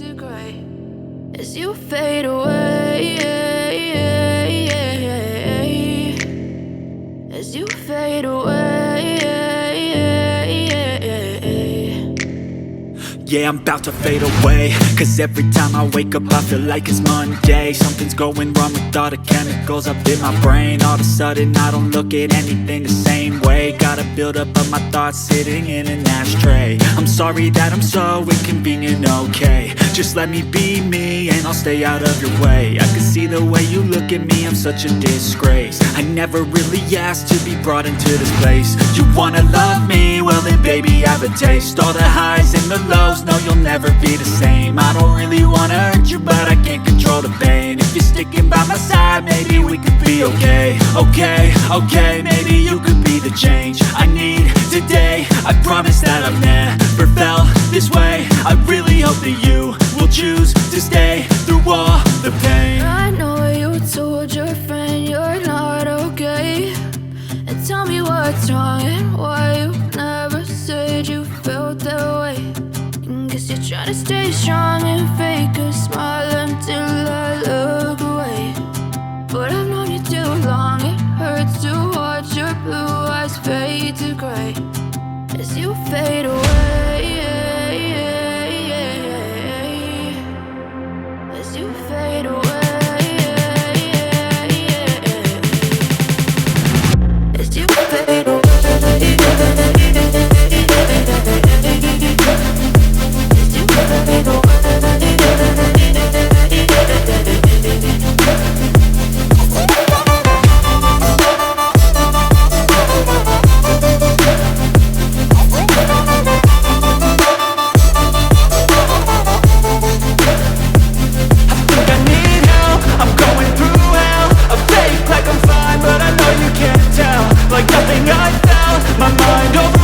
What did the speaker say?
to gray as you fade away, as you fade away. Yeah, I'm about to fade away, cause every time I wake up I feel like it's Monday. Something's going wrong with all the chemicals up in my brain. All of a sudden I don't look at anything the same way. Got a buildup of my thoughts sitting in an ashtray. I'm sorry that I'm so inconvenient, okay. Just let me be me and I'll stay out of your way. I can see the way you look at me, I'm such a disgrace. I never really asked to be brought into this place. You wanna love me? Well then baby have a taste. All the highs and the lows, no, you'll never be the same. I don't really wanna hurt you, but I can't control the pain. If you're sticking by my side, maybe we could be okay. Okay, maybe you could be the change I need today. I promise that I've never felt this way. I really hope that you will choose to stay through all the pain. I know you told your friend you're not okay, and tell me what's wrong and why you never said you felt that way. Guess you're trying to stay strong and fake a smile until I look away. But I've known you too long, it hurts to watch your blue eyes fade to gray as you fade away, as you fade away, as you fade away. Like nothing I found, my mind over